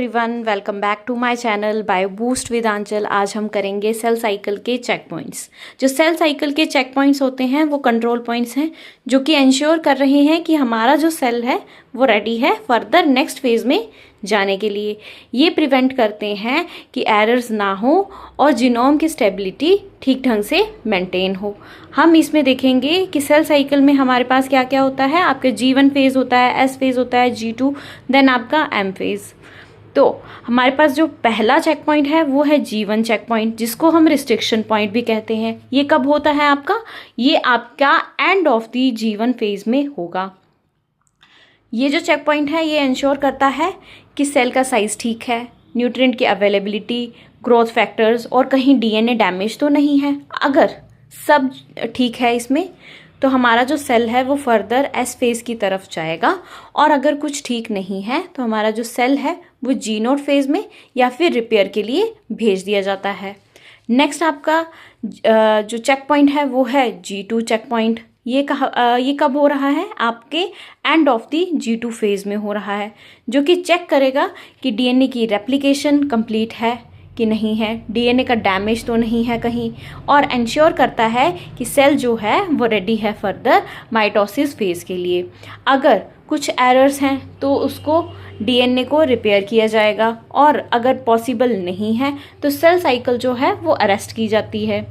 Everyone, welcome back to my channel bio boost with Aanchal. आज हम करेंगे सेल साइकिल के चेक पॉइंट्स। जो सेल साइकिल के चेक पॉइंट्स होते हैं वो कंट्रोल पॉइंट्स हैं जो कि इंश्योर कर रहे हैं कि हमारा जो सेल है वो रेडी है फर्दर नेक्स्ट फेज में जाने के लिए। ये प्रिवेंट करते हैं कि एरर्स ना हो और जीनोम की स्टेबिलिटी ठीक ढंग से मेंटेन हो। हम इसमें देखेंगे कि सेल साइकिल में हमारे पास क्या क्या होता है। आपका G1 फेज होता है, S फेज होता है, G2, देन आपका M फेज। तो हमारे पास जो पहला चेक पॉइंट है वो है G1 चेक पॉइंट, जिसको हम रिस्ट्रिक्शन पॉइंट भी कहते हैं। ये कब होता है आपका? ये आपका end of the G1 phase में होगा। ये जो चेक पॉइंट है ये इंश्योर करता है कि सेल का साइज ठीक है, न्यूट्रिएंट की अवेलेबिलिटी, ग्रोथ फैक्टर्स और कहीं DNA डैमेज तो नहीं है। अगर सब ठीक है इसमें तो हमारा जो सेल है वो फर्दर S फेज की तरफ जाएगा, और अगर कुछ ठीक नहीं है तो हमारा जो सेल है वो G0 फेज में या फिर रिपेयर के लिए भेज दिया जाता है। नेक्स्ट आपका जो चेक पॉइंट है वो है G2 चेक पॉइंट। ये कब हो रहा है? आपके end of the G2 phase में हो रहा है, जो कि चेक करेगा कि DNA की रेप्लिकेशन कंप्लीट है कि नहीं है, DNA का डैमेज तो नहीं है कहीं, और इंश्योर करता है कि सेल जो है वो रेडी है फर्दर माइटोसिस फेज के लिए। अगर कुछ एरर्स हैं तो उसको DNA को रिपेयर किया जाएगा, और अगर पॉसिबल नहीं है तो सेल साइकिल जो है वो अरेस्ट की जाती है।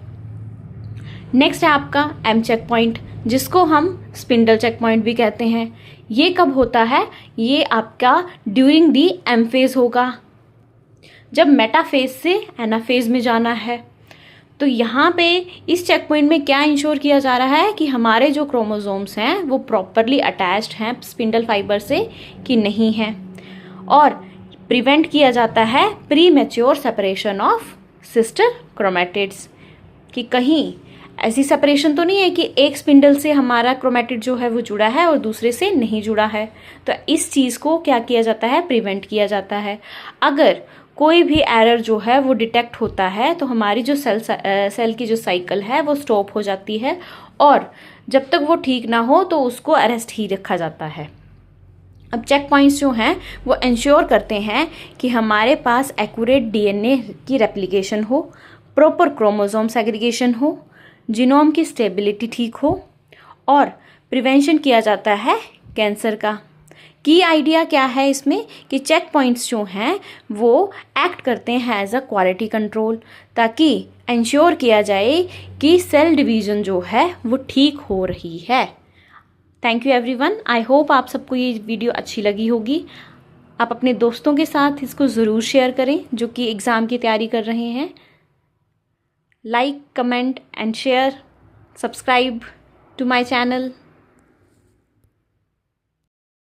नेक्स्ट है आपका M चेक पॉइंट, जिसको हम स्पिंडल चेक पॉइंट भी कहते हैं। ये कब होता है? ये आपका ड्यूरिंग दी M फेज होगा, जब मेटाफेज से एनाफेज में जाना है। तो यहाँ पे इस चेक पॉइंट में क्या इंश्योर किया जा रहा है कि हमारे जो क्रोमोसोम्स हैं वो प्रॉपरली अटैच्ड हैं स्पिंडल फाइबर से कि नहीं है, और प्रिवेंट किया जाता है pre mature separation of sister chromatids, कि कहीं ऐसी सेपरेशन तो नहीं है कि एक स्पिंडल से हमारा क्रोमैटिड जो है वो जुड़ा है और दूसरे से नहीं जुड़ा है। तो इस चीज़ को क्या किया जाता है? प्रिवेंट किया जाता है। अगर कोई भी एरर जो है वो डिटेक्ट होता है तो हमारी जो सेल की जो साइकिल है वो स्टॉप हो जाती है, और जब तक वो ठीक ना हो तो उसको अरेस्ट ही रखा जाता है। अब चेक पॉइंट्स जो हैं वो इंश्योर करते हैं कि हमारे पास एक्यूरेट DNA की रेप्लिकेशन हो, प्रॉपर क्रोमोसोम सेग्रीगेशन हो, जीनोम की स्टेबिलिटी ठीक हो, और प्रिवेंशन किया जाता है कैंसर का। की आइडिया क्या है इसमें कि चेक पॉइंट्स जो हैं वो एक्ट करते हैं एज अ क्वालिटी कंट्रोल, ताकि इंश्योर किया जाए कि सेल डिवीज़न जो है वो ठीक हो रही है। Thank you everyone. I hope आप सबको ये वीडियो अच्छी लगी होगी। आप अपने दोस्तों के साथ इसको ज़रूर शेयर करें जो कि एग्ज़ाम की तैयारी कर रहे हैं। Like, comment and share, subscribe to my channel.